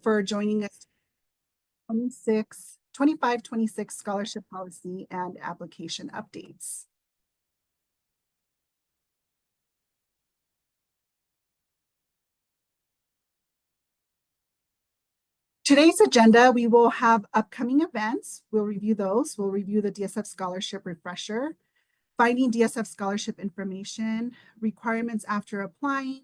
for joining us. 25-26 scholarship policy and application updates. Today's agenda, we will have upcoming events. We'll review those. We'll review the DSF Scholarship Refresher, finding DSF scholarship information, requirements after applying,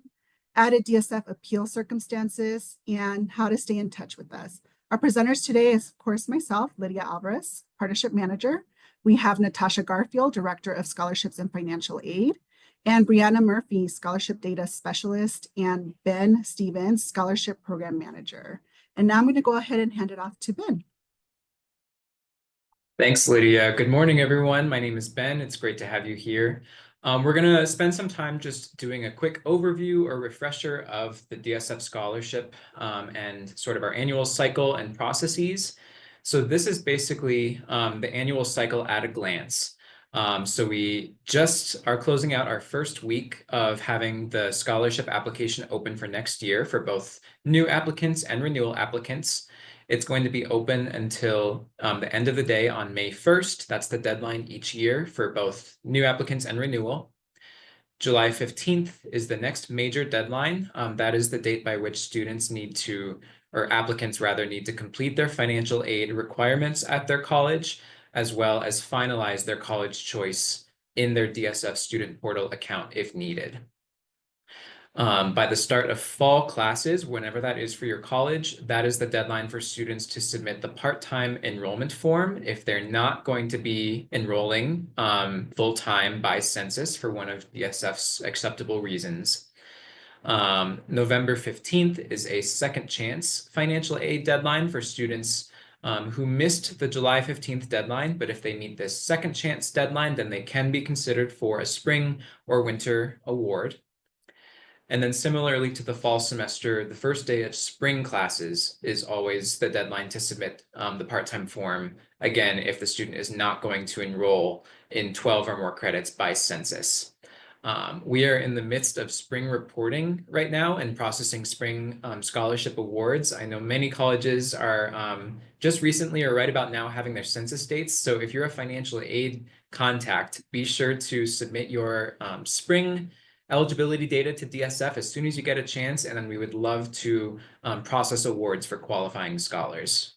added DSF appeal circumstances, and how to stay in touch with us. Our presenters today is, of course, myself, Lydia Alvarez, Partnership Manager. We have Natasha Garfield, Director of Scholarships and Financial Aid, and Brianna Murphy, Scholarship Data Specialist, and Ben Stevens, Scholarship Program Manager. And now I'm going to go ahead and hand it off to Ben. Thanks, Lydia. Good morning, everyone. My name is Ben. It's great to have you here. We're going to spend some time just doing a quick overview or refresher of the DSF scholarship and sort of our annual cycle and processes. So this is basically the annual cycle at a glance. So we just are closing out our first week of having the scholarship application open for next year for both new applicants and renewal applicants. It's going to be open until the end of the day on May 1st. That's the deadline each year for both new applicants and renewal. July 15th is the next major deadline. That is the date by which students need to, or applicants rather, need to complete their financial aid requirements at their college, as well as finalize their college choice in their DSF student portal account if needed. By the start of fall classes, whenever that is for your college, that is the deadline for students to submit the part-time enrollment form if they're not going to be enrolling full-time by census for one of DSF's acceptable reasons. November 15th is a second chance financial aid deadline for students who missed the July 15th deadline, but if they meet this second chance deadline, then they can be considered for a spring or winter award. And then similarly to the fall semester, the first day of spring classes is always the deadline to submit the part-time form, again, if the student is not going to enroll in 12 or more credits by census. We are in the midst of spring reporting right now and processing spring scholarship awards. I know many colleges are just recently or right about now having their census dates. So if you're a financial aid contact, be sure to submit your spring eligibility data to DSF as soon as you get a chance, and then we would love to process awards for qualifying scholars.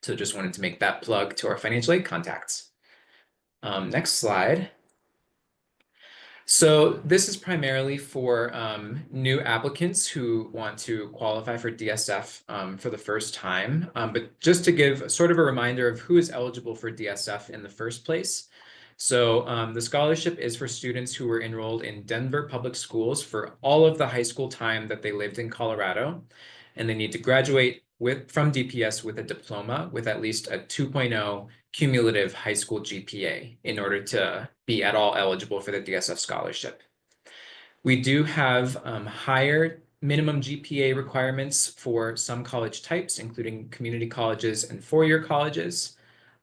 So just wanted to make that plug to our financial aid contacts. Next slide. So this is primarily for new applicants who want to qualify for DSF for the first time. But just to give sort of a reminder of who is eligible for DSF in the first place. So the scholarship is for students who were enrolled in Denver public schools for all of the high school time that they lived in Colorado, and they need to graduate from DPS with a diploma with at least a 2.0 cumulative high school GPA in order to be at all eligible for the DSF scholarship. We do have higher minimum GPA requirements for some college types, including community colleges and four-year colleges.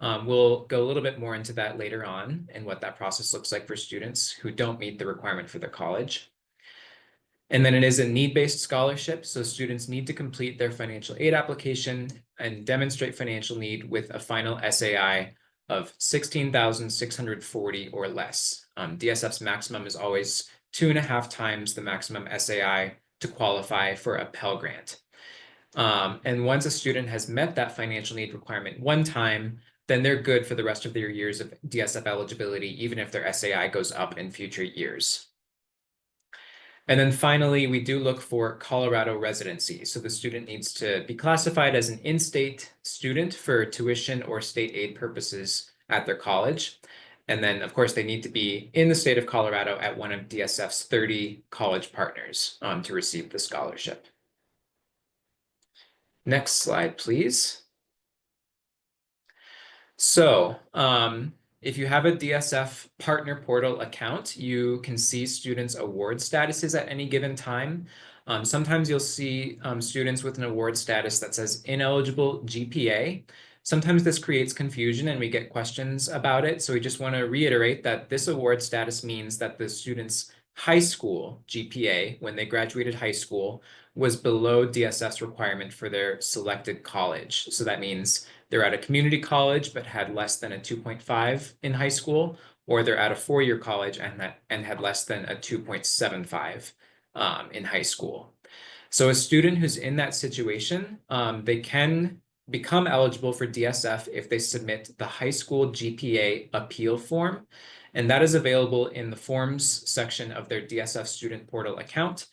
We'll go a little bit more into that later on and what that process looks like for students who don't meet the requirement for their college. And then it is a need-based scholarship, so students need to complete their financial aid application and demonstrate financial need with a final SAI of 16,640 or less. DSF's maximum is always 2.5 times the maximum SAI to qualify for a Pell Grant. And once a student has met that financial need requirement one time, then they're good for the rest of their years of DSF eligibility, even if their SAI goes up in future years. And then finally, we do look for Colorado residency. So the student needs to be classified as an in-state student for tuition or state aid purposes at their college. And then, of course, they need to be in the state of Colorado at one of DSF's 30 college partners to receive the scholarship. Next slide, please. So if you have a DSF partner portal account, you can see students' award statuses at any given time. Sometimes you'll see students with an award status that says ineligible GPA. Sometimes this creates confusion and we get questions about it. So we just want to reiterate that this award status means that the student's high school GPA when they graduated high school was below DSF's requirement for their selected college. So that means they're at a community college but had less than a 2.5 in high school, or they're at a four-year college and had less than a 2.75 in high school. So a student who's in that situation, they can become eligible for DSF if they submit the high school GPA appeal form. And that is available in the forms section of their DSF student portal account.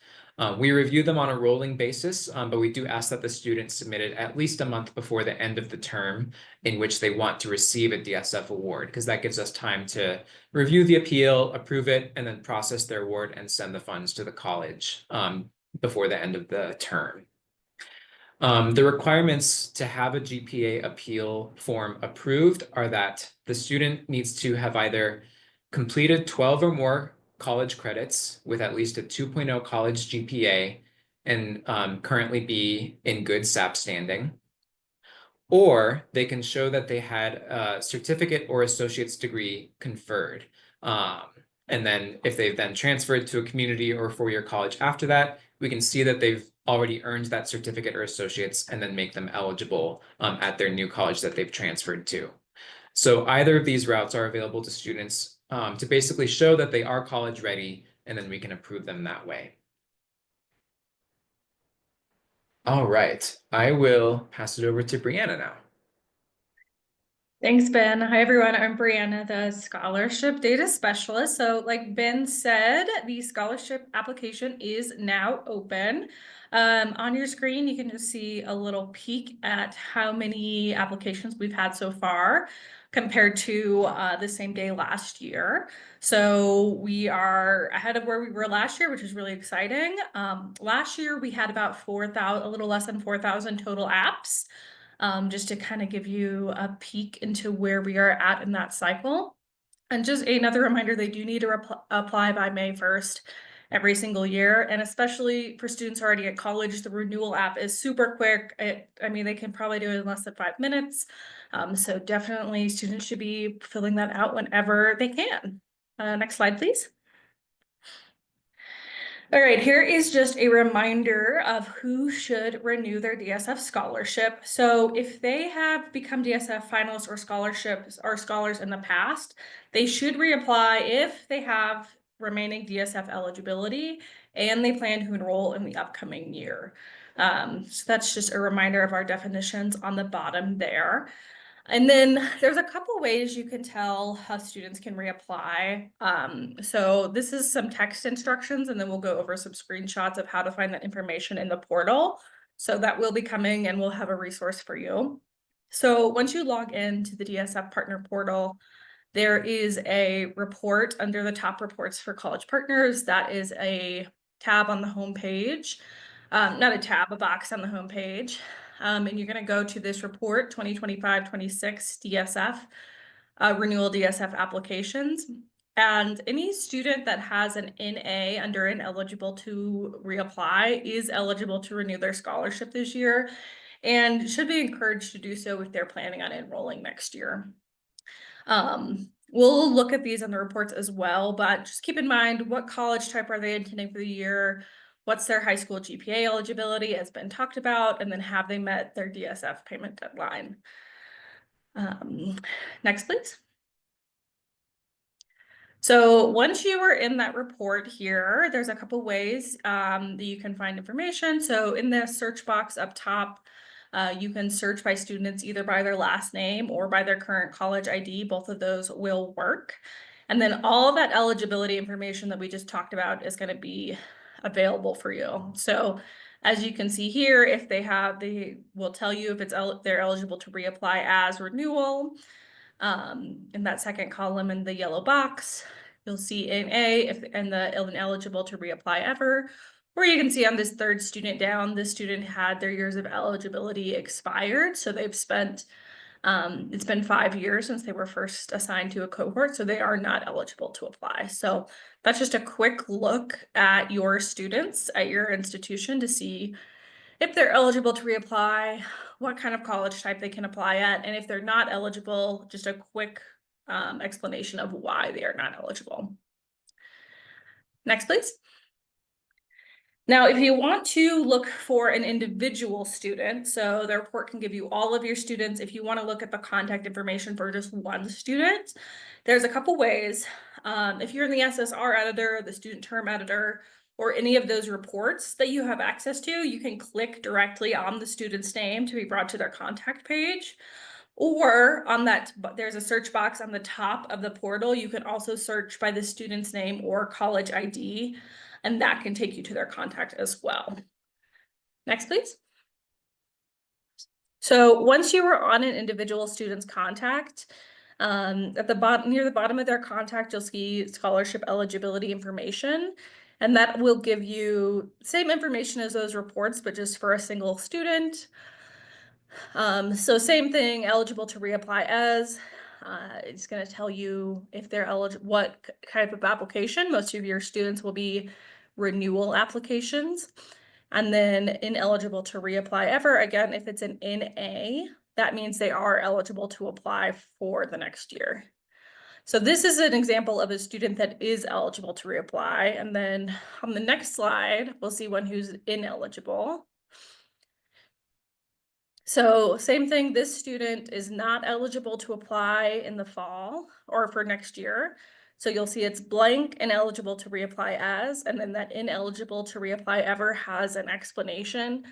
We review them on a rolling basis, but we do ask that the student submit it at least a month before the end of the term in which they want to receive a DSF award, because that gives us time to review the appeal, approve it, and then process their award and send the funds to the college before the end of the term. The requirements to have a GPA appeal form approved are that the student needs to have either completed 12 or more college credits with at least a 2.0 college GPA and currently be in good SAP standing, or they can show that they had a certificate or associate's degree conferred. And then if they've then transferred to a community or four-year college after that, we can see that they've already earned that certificate or associates and then make them eligible at their new college that they've transferred to. So either of these routes are available to students to basically show that they are college ready, and then we can approve them that way. All right, I will pass it over to Brianna now. Thanks, Ben. Hi, everyone. I'm Brianna, the scholarship data specialist. So like Ben said, the scholarship application is now open. On your screen, you can just see a little peek at how many applications we've had so far compared to the same day last year. So we are ahead of where we were last year, which is really exciting. Last year, we had about 4,000, a little less than 4,000 total apps. Just to kind of give you a peek into where we are at in that cycle. And just another reminder, they do need to apply by May 1st every single year. And especially for students already at college, the renewal app is super quick. I mean, they can probably do it in less than 5 minutes. So definitely students should be filling that out whenever they can. Next slide, please. All right, here is just a reminder of who should renew their DSF scholarship. So if they have become DSF finalists or scholars in the past, they should reapply if they have remaining DSF eligibility and they plan to enroll in the upcoming year. So that's just a reminder of our definitions on the bottom there. And then there's a couple ways you can tell how students can reapply. So this is some text instructions, and then we'll go over some screenshots of how to find that information in the portal. So that will be coming, and we'll have a resource for you. So once you log into the DSF partner portal, there is a report under the top reports for college partners. That is a tab on the home page. Not a tab, a box on the home page. And you're going to go to this report, 2025-26 DSF, renewal DSF applications. And any student that has an NA under ineligible to reapply is eligible to renew their scholarship this year and should be encouraged to do so if they're planning on enrolling next year. We'll look at these in the reports as well, but just keep in mind, what college type are they intending for the year? What's their high school GPA eligibility has been talked about, and then have they met their DSF payment deadline? Next, please. So once you are in that report here, there's a couple ways that you can find information. So in the search box up top, you can search by students either by their last name or by their current college ID. Both of those will work. And then all of that eligibility information that we just talked about is going to be available for you. So as you can see here, if they will tell you if they're eligible to reapply as renewal. In that second column in the yellow box, you'll see NA and the ineligible to reapply ever. Or you can see on this third student down, this student had their years of eligibility expired. So they've spent, it's been 5 years since they were first assigned to a cohort, so they are not eligible to apply. So that's just a quick look at your students at your institution to see if they're eligible to reapply, what kind of college type they can apply at, and if they're not eligible, just a quick explanation of why they are not eligible. Next, please. Now, if you want to look for an individual student, so the report can give you all of your students. If you want to look at the contact information for just one student, there's a couple ways. If you're in the SSR editor, the student term editor, or any of those reports that you have access to, you can click directly on the student's name to be brought to their contact page. Or on that, there's a search box on the top of the portal. You can also search by the student's name or college ID, and that can take you to their contact as well. Next, please. So once you are on an individual student's contact, at the bottom, near the bottom of their contact, you'll see scholarship eligibility information, and that will give you same information as those reports, but just for a single student. So same thing, eligible to reapply as. It's going to tell you if they're eligible, what type of application. Most of your students will be renewal applications. And then ineligible to reapply ever. Again, if it's an NA, that means they are eligible to apply for the next year. So this is an example of a student that is eligible to reapply. And then on the next slide, we'll see one who's ineligible. So same thing, this student is not eligible to apply in the fall or for next year. So you'll see it's blank and eligible to reapply as, and then that ineligible to reapply ever has an explanation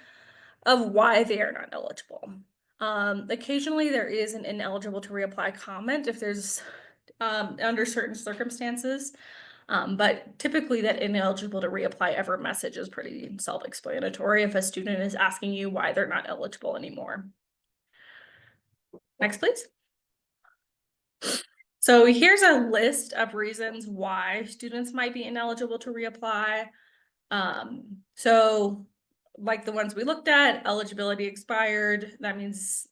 of why they are not eligible. Occasionally there is an ineligible to reapply comment if there's under certain circumstances. But typically that ineligible to reapply ever message is pretty self-explanatory if a student is asking you why they're not eligible anymore. Next, please. So here's a list of reasons why students might be ineligible to reapply. So like the ones we looked at, eligibility expired. That means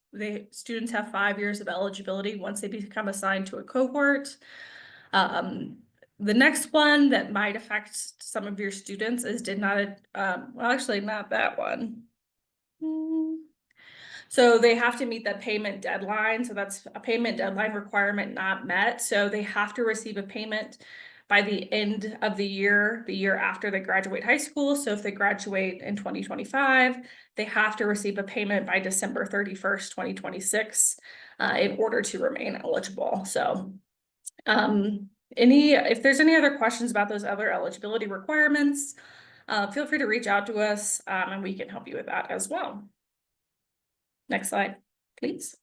students have 5 years of eligibility once they become assigned to a cohort. The next one that might affect some of your students is did not, well, actually not that one. So they have to meet that payment deadline. So that's a payment deadline requirement not met. So they have to receive a payment by the end of the year after they graduate high school. So if they graduate in 2025, they have to receive a payment by December 31st, 2026, in order to remain eligible. So, if there's any other questions about those other eligibility requirements, feel free to reach out to us, and we can help you with that as well. Next slide, please.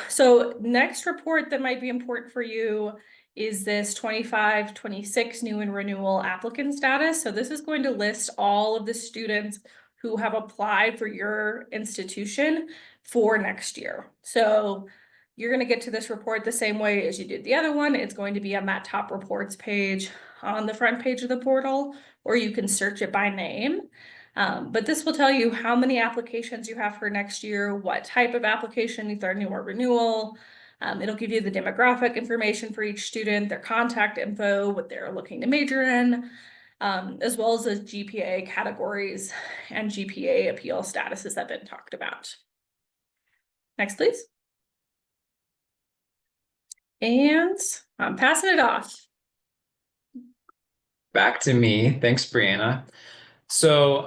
So next report that might be important for you is this 25-26 new and renewal applicant status. So this is going to list all of the students who have applied for your institution for next year. So you're going to get to this report the same way as you did the other one. It's going to be on that top reports page on the front page of the portal, or you can search it by name. But this will tell you how many applications you have for next year, what type of application, if they're new or renewal. It'll give you the demographic information for each student, their contact info, what they're looking to major in, as well as the GPA categories and GPA appeal statuses that have been talked about. Next, please. And I'm passing it off. Back to me. Thanks, Brianna. So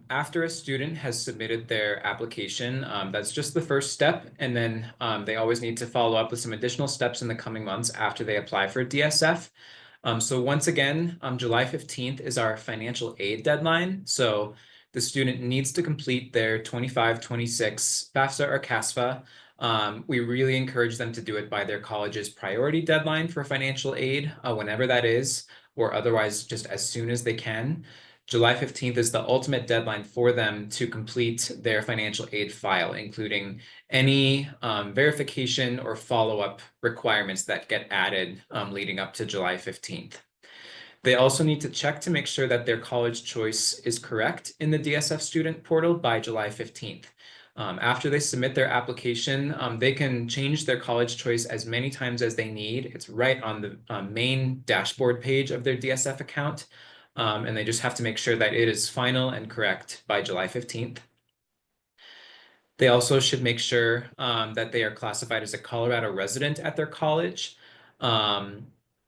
after a student has submitted their application, that's just the first step. And then they always need to follow up with some additional steps in the coming months after they apply for DSF. So once again, July 15th is our financial aid deadline. So the student needs to complete their 25-26 FAFSA or CASFA. We really encourage them to do it by their college's priority deadline for financial aid, whenever that is, or otherwise just as soon as they can. July 15th is the ultimate deadline for them to complete their financial aid file, including any verification or follow-up requirements that get added leading up to July 15th. They also need to check to make sure that their college choice is correct in the DSF student portal by July 15th. After they submit their application, they can change their college choice as many times as they need. It's right on the main dashboard page of their DSF account. And they just have to make sure that it is final and correct by July 15th. They also should make sure that they are classified as a Colorado resident at their college.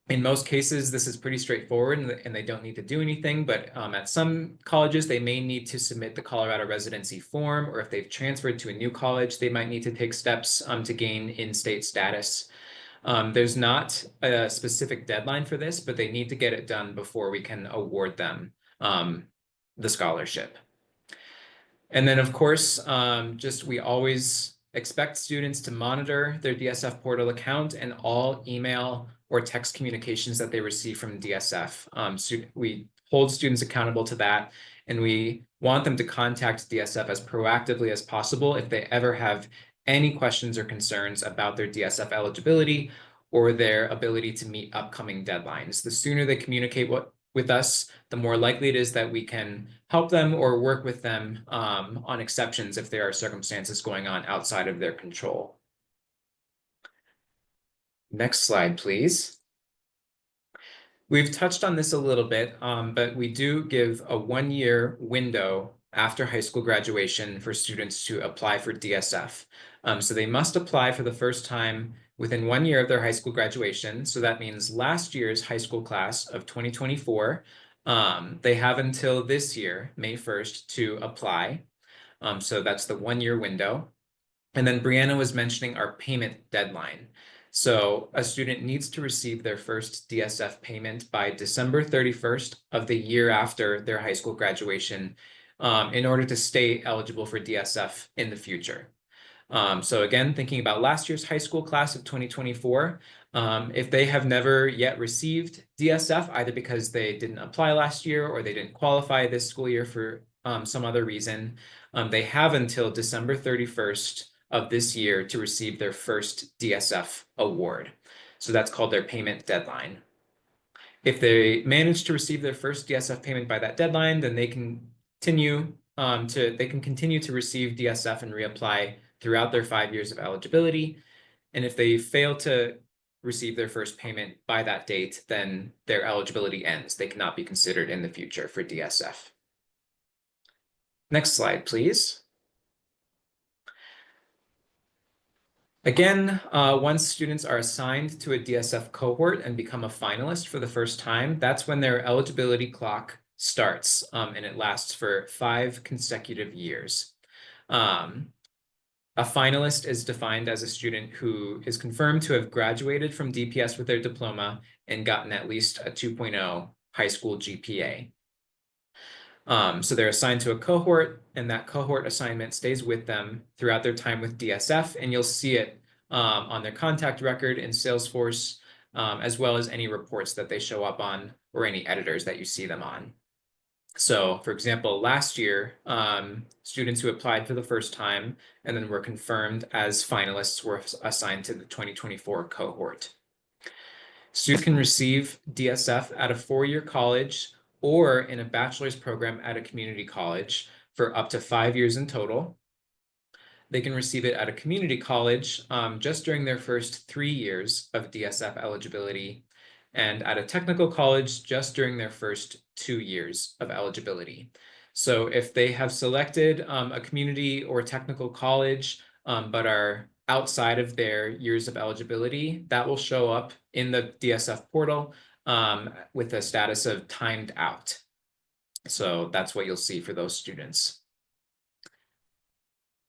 In most cases, this is pretty straightforward and they don't need to do anything, but at some colleges, they may need to submit the Colorado residency form, or if they've transferred to a new college, they might need to take steps to gain in-state status. There's not a specific deadline for this, but they need to get it done before we can award them the scholarship. And then, of course, we always expect students to monitor their DSF portal account and all email or text communications that they receive from DSF. So we hold students accountable to that, and we want them to contact DSF as proactively as possible if they ever have any questions or concerns about their DSF eligibility or their ability to meet upcoming deadlines. The sooner they communicate with us, the more likely it is that we can help them or work with them on exceptions if there are circumstances going on outside of their control. Next slide, please. We've touched on this a little bit, but we do give a 1-year window after high school graduation for students to apply for DSF. So they must apply for the first time within 1 year of their high school graduation. So that means last year's high school class of 2024, they have until this year, May 1st, to apply. So that's the 1-year window. And then Brianna was mentioning our payment deadline. So a student needs to receive their first DSF payment by December 31st of the year after their high school graduation in order to stay eligible for DSF in the future. So again, thinking about last year's high school class of 2024, if they have never yet received DSF, either because they didn't apply last year or they didn't qualify this school year for some other reason, they have until December 31st of this year to receive their first DSF award. So that's called their payment deadline. If they manage to receive their first DSF payment by that deadline, then they can continue to receive DSF and reapply throughout their 5 years of eligibility. And if they fail to receive their first payment by that date, then their eligibility ends. They cannot be considered in the future for DSF. Next slide, please. Again, once students are assigned to a DSF cohort and become a finalist for the first time, that's when their eligibility clock starts, and it lasts for 5 consecutive years. A finalist is defined as a student who is confirmed to have graduated from DPS with their diploma and gotten at least a 2.0 high school GPA. So they're assigned to a cohort, and that cohort assignment stays with them throughout their time with DSF, and you'll see it on their contact record in Salesforce, as well as any reports that they show up on or any editors that you see them on. So, for example, last year, students who applied for the first time and then were confirmed as finalists were assigned to the 2024 cohort. Students can receive DSF at a 4-year college or in a bachelor's program at a community college for up to 5 years in total. They can receive it at a community college just during their first 3 years of DSF eligibility, and at a technical college just during their first 2 years of eligibility. So if they have selected a community or technical college, but are outside of their years of eligibility, that will show up in the DSF portal with the status of timed out. So that's what you'll see for those students.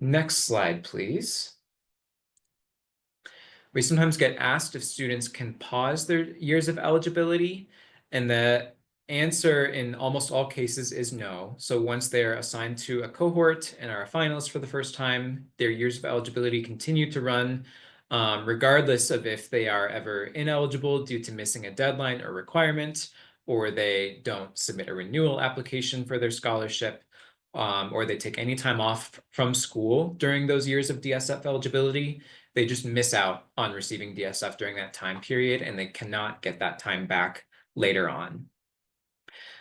Next slide, please. We sometimes get asked if students can pause their years of eligibility, and the answer in almost all cases is no. So once they're assigned to a cohort and are a finalist for the first time, their years of eligibility continue to run, regardless of if they are ever ineligible due to missing a deadline or requirement, or they don't submit a renewal application for their scholarship, or they take any time off from school during those years of DSF eligibility. They just miss out on receiving DSF during that time period, and they cannot get that time back later on.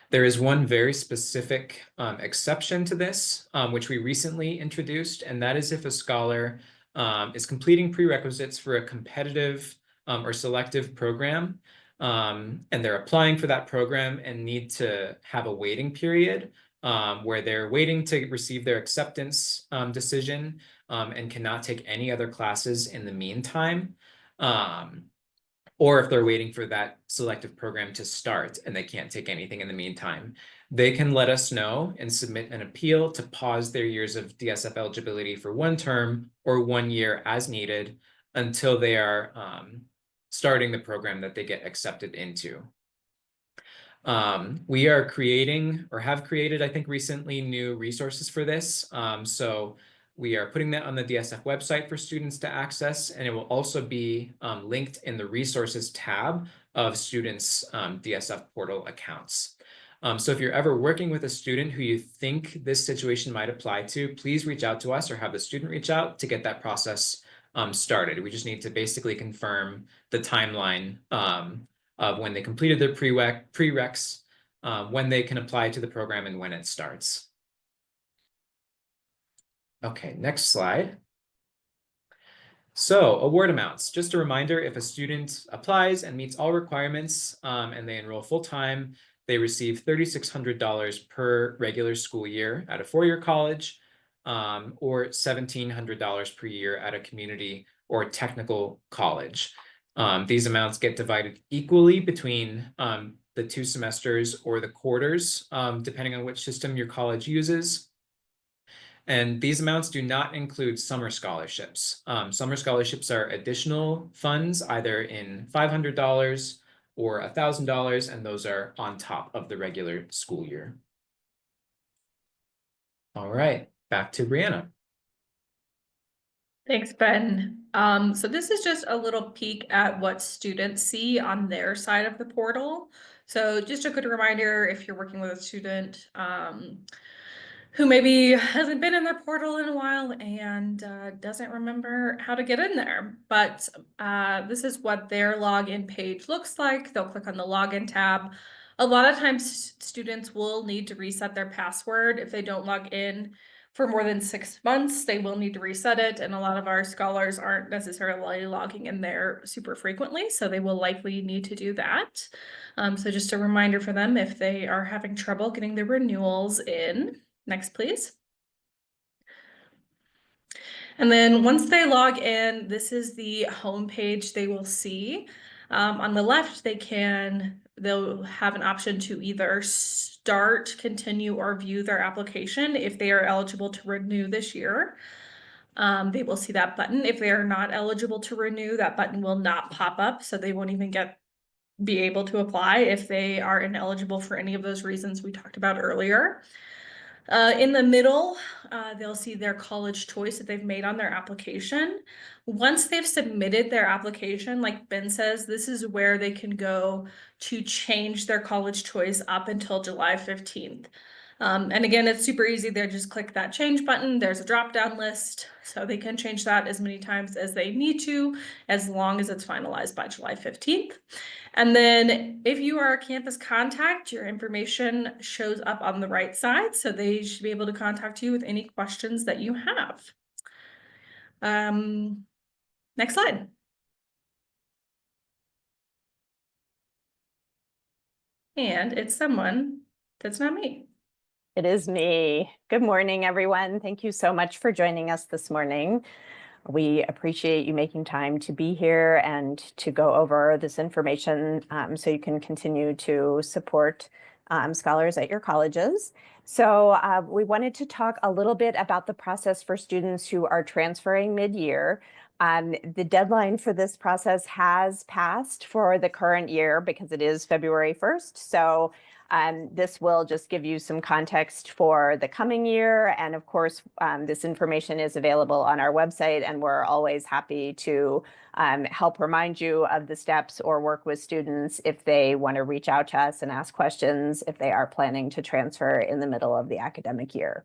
There is one very specific exception to this, which we recently introduced, and that is if a scholar is completing prerequisites for a competitive or selective program, and they're applying for that program and need to have a waiting period where they're waiting to receive their acceptance decision and cannot take any other classes in the meantime. or if they're waiting for that selective program to start and they can't take anything in the meantime, they can let us know and submit an appeal to pause their years of DSF eligibility for 1 term or 1 year as needed until they are starting the program that they get accepted into. We are creating, or have created, I think recently, new resources for this. So we are putting that on the DSF website for students to access, and it will also be linked in the resources tab of students' DSF portal accounts. So if you're ever working with a student who you think this situation might apply to, please reach out to us or have the student reach out to get that process started. We just need to basically confirm the timeline of when they completed their prereqs, when they can apply to the program, and when it starts. Okay, next slide. So award amounts, just a reminder, if a student applies and meets all requirements and they enroll full-time, they receive $3,600 per regular school year at a 4-year college, or $1,700 per year at a community or technical college. These amounts get divided equally between the 2 semesters or the quarters, depending on which system your college uses. And these amounts do not include summer scholarships. Summer scholarships are additional funds, either in $500 or $1,000, and those are on top of the regular school year. All right, back to Brianna. Thanks, Ben. So this is just a little peek at what students see on their side of the portal. So just a good reminder, if you're working with a student who maybe hasn't been in their portal in a while and doesn't remember how to get in there, but this is what their login page looks like. They'll click on the login tab. A lot of times students will need to reset their password if they don't log in for more than 6 months. They will need to reset it, and a lot of our scholars aren't necessarily logging in there super frequently, so they will likely need to do that. So just a reminder for them if they are having trouble getting their renewals in. Next, please. And then once they log in, this is the home page they will see. On the left, they'll have an option to either start, continue, or view their application if they are eligible to renew this year. They will see that button. If they are not eligible to renew, that button will not pop up, so they won't even be able to apply if they are ineligible for any of those reasons we talked about earlier. In the middle, they'll see their college choice that they've made on their application. Once they've submitted their application, like Ben says, this is where they can go to change their college choice up until July 15th. And again, it's super easy. They just click that change button. There's a drop-down list, so they can change that as many times as they need to, as long as it's finalized by July 15th. And then if you are a campus contact, your information shows up on the right side, so they should be able to contact you with any questions that you have. Next slide. And it's someone that's not me. It is me. Good morning, everyone. Thank you so much for joining us this morning. We appreciate you making time to be here and to go over this information so you can continue to support scholars at your colleges. So we wanted to talk a little bit about the process for students who are transferring mid-year. The deadline for this process has passed for the current year because it is February 1st. So this will just give you some context for the coming year. And of course, this information is available on our website, and we're always happy to help remind you of the steps or work with students if they want to reach out to us and ask questions if they are planning to transfer in the middle of the academic year.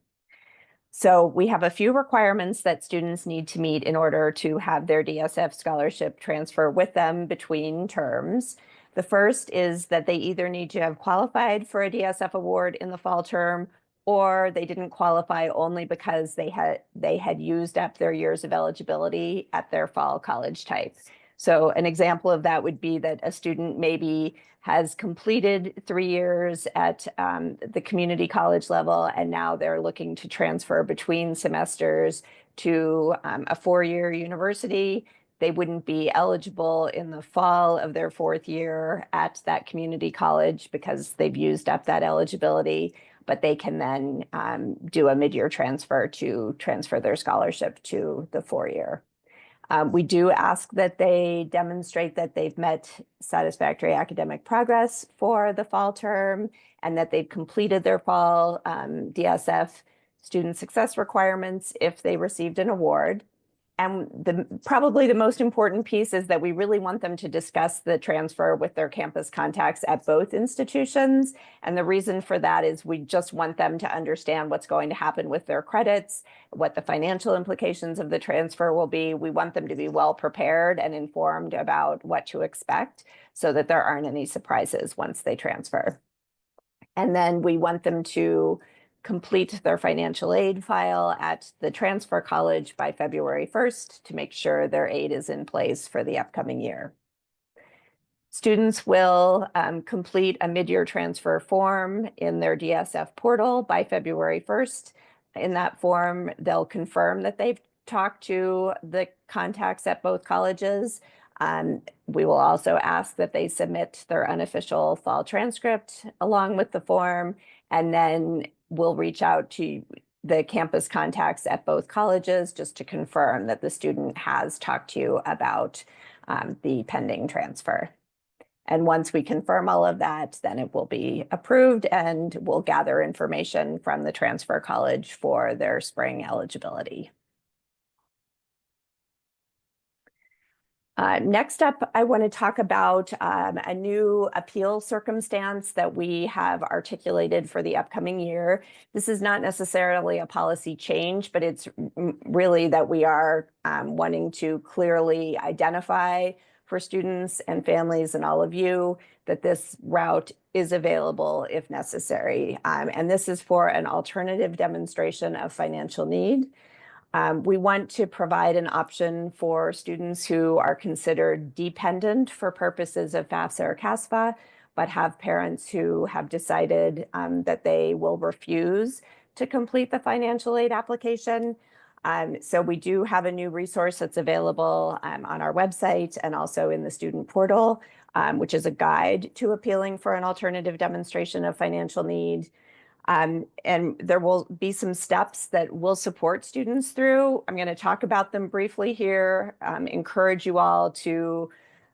So we have a few requirements that students need to meet in order to have their DSF scholarship transfer with them between terms. The first is that they either need to have qualified for a DSF award in the fall term, or they didn't qualify only because they had used up their years of eligibility at their fall college type. So an example of that would be that a student maybe has completed 3 years at the community college level, and now they're looking to transfer between semesters to a 4-year university. they wouldn't be eligible in the fall of their 4th year at that community college because they've used up that eligibility, but they can then do a mid-year transfer to transfer their scholarship to the 4-year. We do ask that they demonstrate that they've met satisfactory academic progress for the fall term and that they've completed their fall DSF student success requirements if they received an award. And probably the most important piece is that we really want them to discuss the transfer with their campus contacts at both institutions. And the reason for that is we just want them to understand what's going to happen with their credits, what the financial implications of the transfer will be. We want them to be well prepared and informed about what to expect so that there aren't any surprises once they transfer. And then we want them to complete their financial aid file at the transfer college by February 1st to make sure their aid is in place for the upcoming year. Students will complete a mid-year transfer form in their DSF portal by February 1st. In that form, they'll confirm that they've talked to the contacts at both colleges. We will also ask that they submit their unofficial fall transcript along with the form, and then we'll reach out to the campus contacts at both colleges just to confirm that the student has talked to you about the pending transfer. And once we confirm all of that, then it will be approved and we'll gather information from the transfer college for their spring eligibility. Next up, I want to talk about a new appeal circumstance that we have articulated for the upcoming year. This is not necessarily a policy change, but it's really that we are wanting to clearly identify for students and families and all of you that this route is available if necessary. And this is for an alternative demonstration of financial need. We want to provide an option for students who are considered dependent for purposes of FAFSA or CASFA, but have parents who have decided that they will refuse to complete the financial aid application. So we do have a new resource that's available on our website and also in the student portal, which is a guide to appealing for an alternative demonstration of financial need. And there will be some steps that will support students through. I'm going to talk about them briefly here, encourage you all to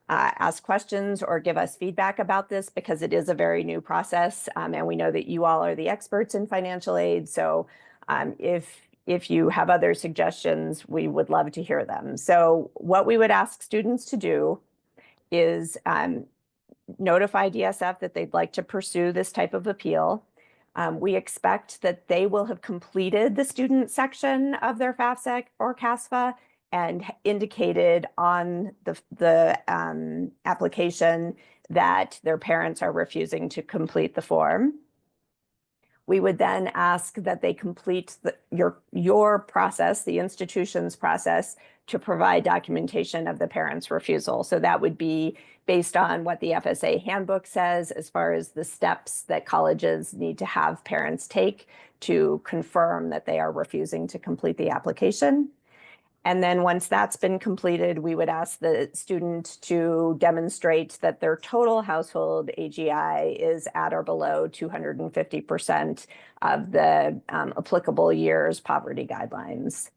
ask questions or give us feedback about this because it is a very new process. And we know that you all are the experts in financial aid. So if you have other suggestions, we would love to hear them. So what we would ask students to do is notify DSF that they'd like to pursue this type of appeal. We expect that they will have completed the student section of their FAFSA or CASFA and indicated on the application that their parents are refusing to complete the form. We would then ask that they complete your process, the institution's process, to provide documentation of the parents' refusal. So that would be based on what the FSA handbook says as far as the steps that colleges need to have parents take to confirm that they are refusing to complete the application. And then once that's been completed, we would ask the student to demonstrate that their total household AGI is at or below 250% of the applicable year's poverty guidelines.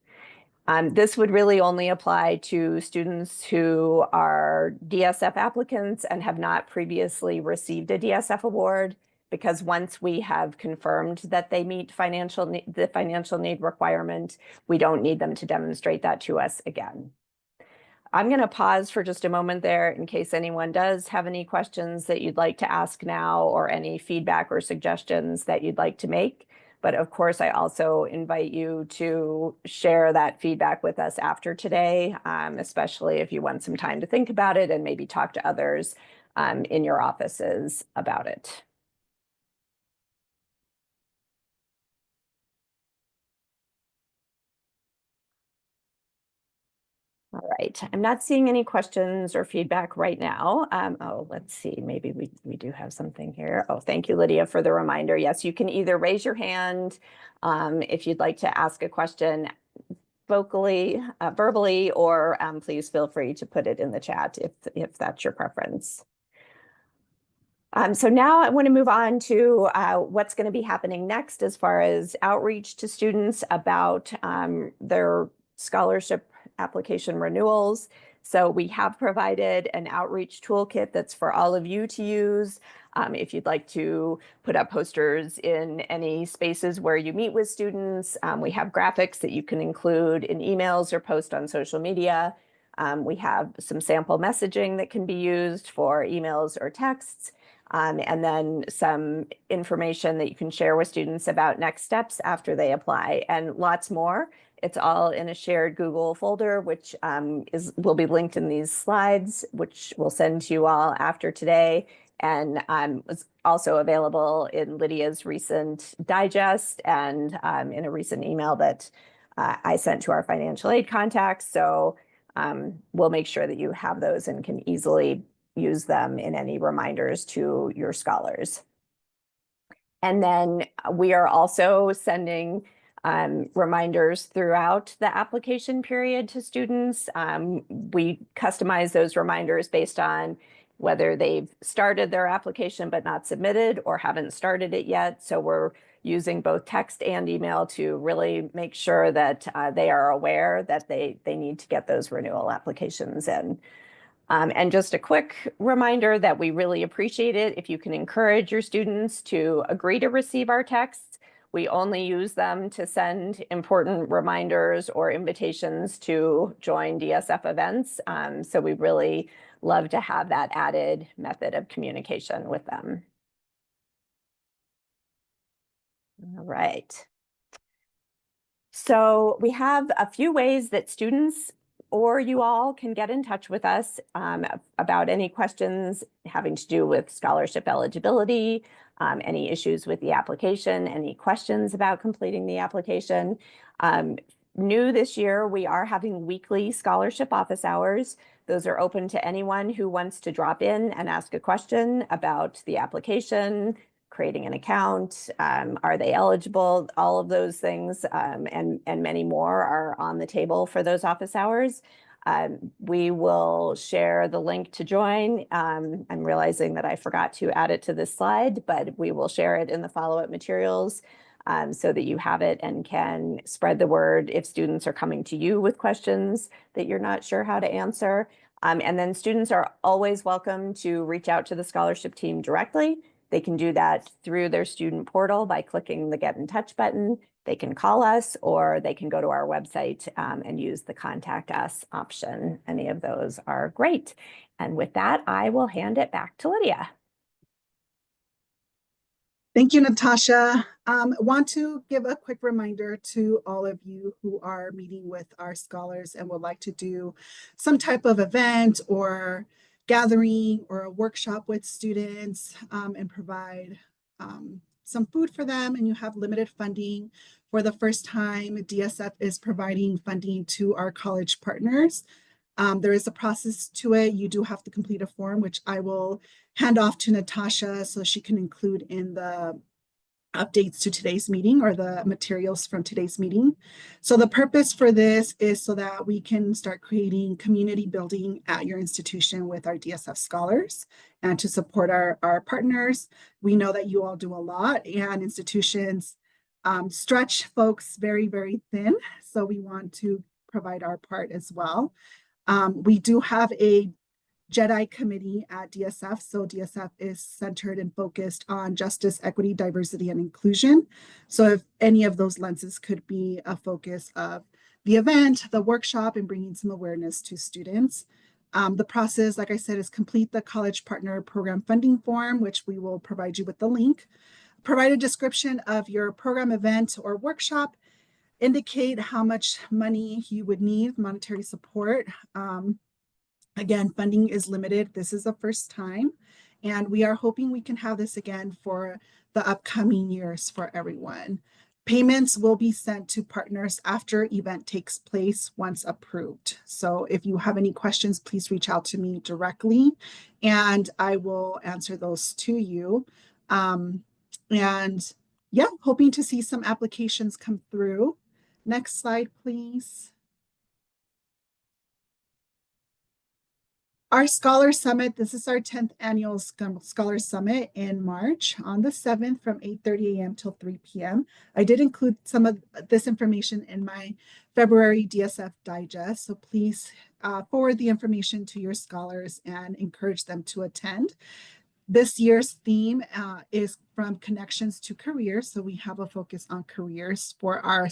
This would really only apply to students who are DSF applicants and have not previously received a DSF award, because once we have confirmed that they meet the financial need requirement, we don't need them to demonstrate that to us again. I'm going to pause for just a moment there in case anyone does have any questions that you'd like to ask now or any feedback or suggestions that you'd like to make. But of course, I also invite you to share that feedback with us after today, especially if you want some time to think about it and maybe talk to others in your offices about it. All right, I'm not seeing any questions or feedback right now. Oh, let's see, maybe we do have something here. Oh, thank you, Lydia, for the reminder. Yes, you can either raise your hand if you'd like to ask a question verbally, or please feel free to put it in the chat if that's your preference. So now I want to move on to what's going to be happening next as far as outreach to students about their scholarship application renewals. So we have provided an outreach toolkit that's for all of you to use. If you'd like to put up posters in any spaces where you meet with students, we have graphics that you can include in emails or post on social media. We have some sample messaging that can be used for emails or texts. And then some information that you can share with students about next steps after they apply, and lots more. It's all in a shared Google folder, which will be linked in these slides, which we'll send to you all after today. And was also available in Lydia's recent digest and in a recent email that I sent to our financial aid contacts. So we'll make sure that you have those and can easily use them in any reminders to your scholars. And then we are also sending reminders throughout the application period to students. We customize those reminders based on whether they've started their application but not submitted or haven't started it yet. So we're using both text and email to really make sure that they are aware that they need to get those renewal applications in. And just a quick reminder that we really appreciate it if you can encourage your students to agree to receive our texts. We only use them to send important reminders or invitations to join DSF events. So we really love to have that added method of communication with them. All right. So we have a few ways that students or you all can get in touch with us about any questions having to do with scholarship eligibility, any issues with the application, any questions about completing the application. New this year, we are having weekly scholarship office hours. Those are open to anyone who wants to drop in and ask a question about the application, creating an account, are they eligible? All of those things and many more are on the table for those office hours. We will share the link to join. I'm realizing that I forgot to add it to this slide, but we will share it in the follow-up materials so that you have it and can spread the word if students are coming to you with questions that you're not sure how to answer. And then students are always welcome to reach out to the scholarship team directly. They can do that through their student portal by clicking the Get in Touch button. They can call us or they can go to our website and use the Contact Us option. Any of those are great. And with that, I will hand it back to Lydia. Thank you, Natasha. Want to give a quick reminder to all of you who are meeting with our scholars and would like to do some type of event or gathering or a workshop with students and provide some food for them, and you have limited funding. For the first time, DSF is providing funding to our college partners. There is a process to it. You do have to complete a form, which I will hand off to Natasha so she can include in the updates to today's meeting or the materials from today's meeting. So the purpose for this is so that we can start creating community building at your institution with our DSF scholars and to support our partners. We know that you all do a lot and institutions stretch folks very, very thin. So we want to provide our part as well. We do have a JEDI committee at DSF. So DSF is centered and focused on justice, equity, diversity, and inclusion. So if any of those lenses could be a focus of the event, the workshop, and bringing some awareness to students. The process, like I said, is complete the College Partner Program funding form, which we will provide you with the link. Provide a description of your program, event, or workshop. Indicate how much money you would need, monetary support. Again, funding is limited. This is the first time, and we are hoping we can have this again for the upcoming years for everyone. Payments will be sent to partners after event takes place once approved. So if you have any questions, please reach out to me directly and I will answer those to you. And yeah, hoping to see some applications come through. Next slide, please. Our Scholar Summit, this is our 10th annual Scholar Summit in March on the 7th from 8:30 a.m. till 3 p.m. I did include some of this information in my February DSF Digest, so please forward the information to your scholars and encourage them to attend. This year's theme is from connections to careers. So we have a focus on careers for our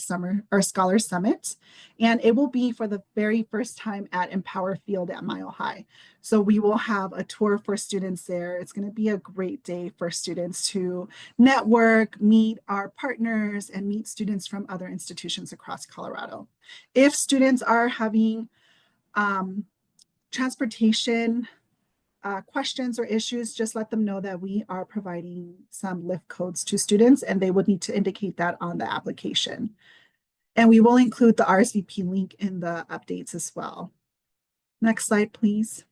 Scholar Summit. And it will be for the very first time at Empower Field at Mile High. So we will have a tour for students there. It's going to be a great day for students to network, meet our partners, and meet students from other institutions across Colorado. If students are having transportation questions or issues, just let them know that we are providing some Lyft codes to students and they would need to indicate that on the application. And we will include the RSVP link in the updates as well. Next slide, please.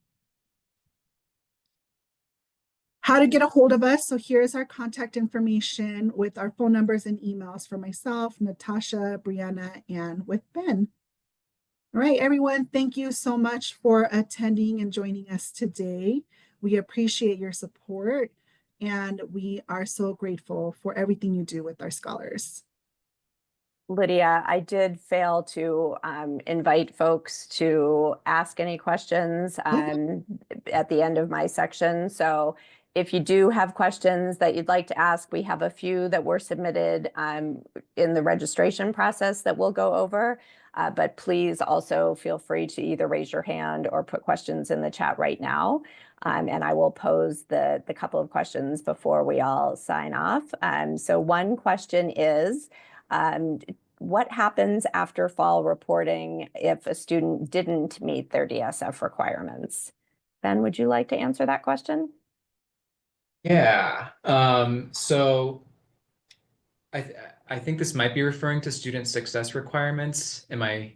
How to get a hold of us. So here's our contact information with our phone numbers and emails for myself, Natasha, Brianna, and with Ben. All right, everyone, thank you so much for attending and joining us today. We appreciate your support and we are so grateful for everything you do with our scholars. Lydia, I did fail to invite folks to ask any questions at the end of my section. So if you do have questions that you'd like to ask, we have a few that were submitted in the registration process that we'll go over. But please also feel free to either raise your hand or put questions in the chat right now. And I will pose the couple of questions before we all sign off. So one question is, what happens after fall reporting if a student didn't meet their DSF requirements? Ben, would you like to answer that question? Yeah, so I think this might be referring to student success requirements. Am I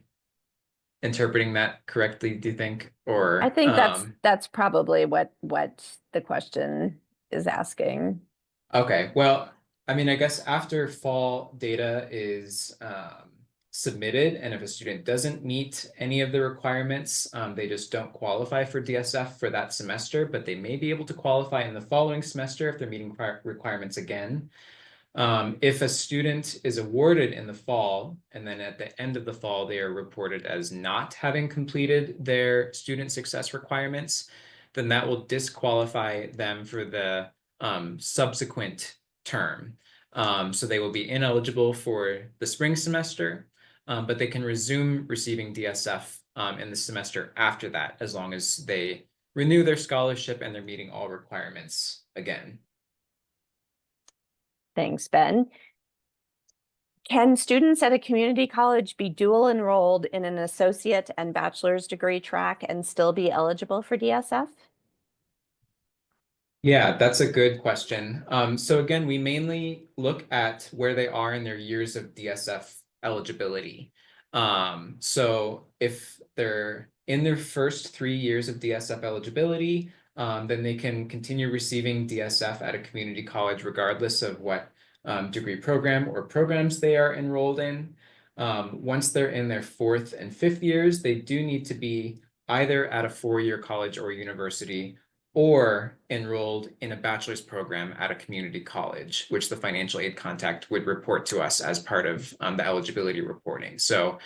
interpreting that correctly, do you think? Or I think that's probably what the question is asking. Okay, well, I mean, I guess after fall data is submitted, and if a student doesn't meet any of the requirements, they just don't qualify for DSF for that semester, but they may be able to qualify in the following semester if they're meeting requirements again. If a student is awarded in the fall, and then at the end of the fall, they are reported as not having completed their student success requirements, then that will disqualify them for the subsequent term. So they will be ineligible for the spring semester, but they can resume receiving DSF in the semester after that, as long as they renew their scholarship and they're meeting all requirements again. Thanks, Ben. Can students at a community college be dual enrolled in an associate and bachelor's degree track and still be eligible for DSF? Yeah, that's a good question. So again, we mainly look at where they are in their years of DSF eligibility. So if they're in their first 3 years of DSF eligibility, then they can continue receiving DSF at a community college regardless of what degree program or programs they are enrolled in. Once they're in their 4th and 5th years, they do need to be either at a 4-year college or university or enrolled in a bachelor's program at a community college, which the financial aid contact would report to us as part of the eligibility reporting. So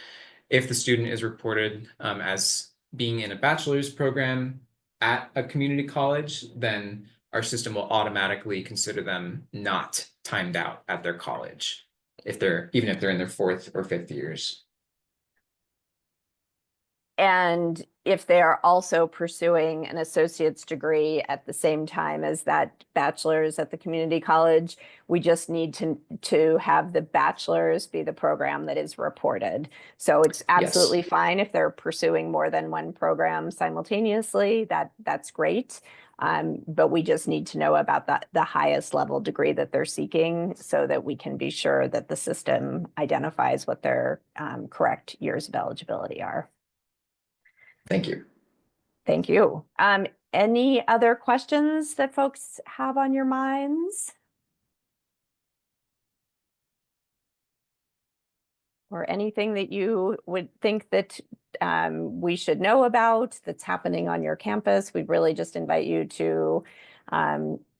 if the student is reported as being in a bachelor's program at a community college, then our system will automatically consider them not timed out at their college, even if they're in their 4th or 5th years. And if they are also pursuing an associate's degree at the same time as that bachelor's at the community college, we just need to have the bachelor's be the program that is reported. So it's absolutely fine if they're pursuing more than one program simultaneously, that's great. But we just need to know about the highest level degree that they're seeking so that we can be sure that the system identifies what their correct years of eligibility are. Thank you. Thank you. Any other questions that folks have on your minds? Or anything that you would think that we should know about that's happening on your campus, we'd really just invite you to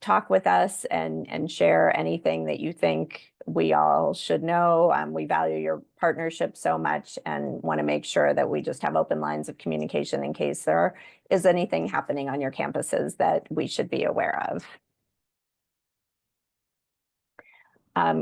talk with us and share anything that you think we all should know. We value your partnership so much and want to make sure that we just have open lines of communication in case there is anything happening on your campuses that we should be aware of.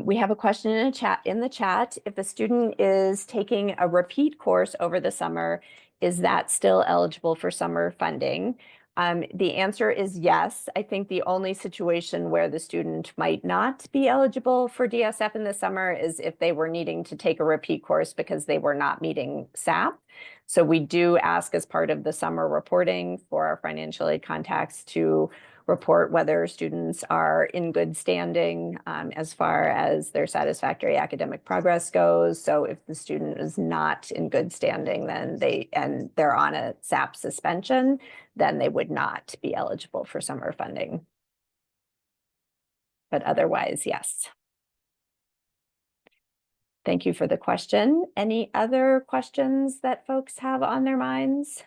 We have a question in the chat. If a student is taking a repeat course over the summer, is that still eligible for summer funding? The answer is yes. I think the only situation where the student might not be eligible for DSF in the summer is if they were needing to take a repeat course because they were not meeting SAP. So we do ask as part of the summer reporting for our financial aid contacts to report whether students are in good standing as far as their satisfactory academic progress goes. So if the student is not in good standing, then they're on a SAP suspension, then they would not be eligible for summer funding. But otherwise, yes. Thank you for the question. Any other questions that folks have on their minds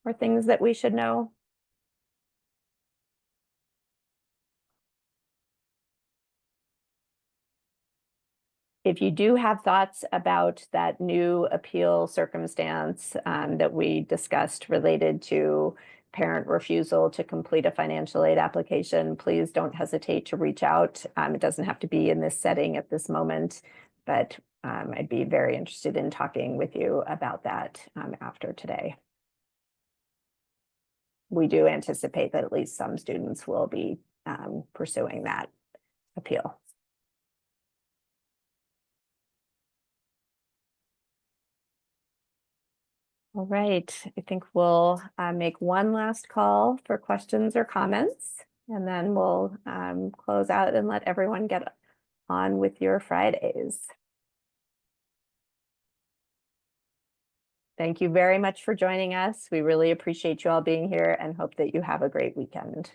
or things that we should know? If you do have thoughts about that new appeal circumstance that we discussed related to parent refusal to complete a financial aid application, please don't hesitate to reach out. It doesn't have to be in this setting at this moment, but I'd be very interested in talking with you about that after today. We do anticipate that at least some students will be pursuing that appeal. All right, I think we'll make one last call for questions or comments, and then we'll close out and let everyone get on with your Fridays. Thank you very much for joining us. We really appreciate you all being here and hope that you have a great weekend.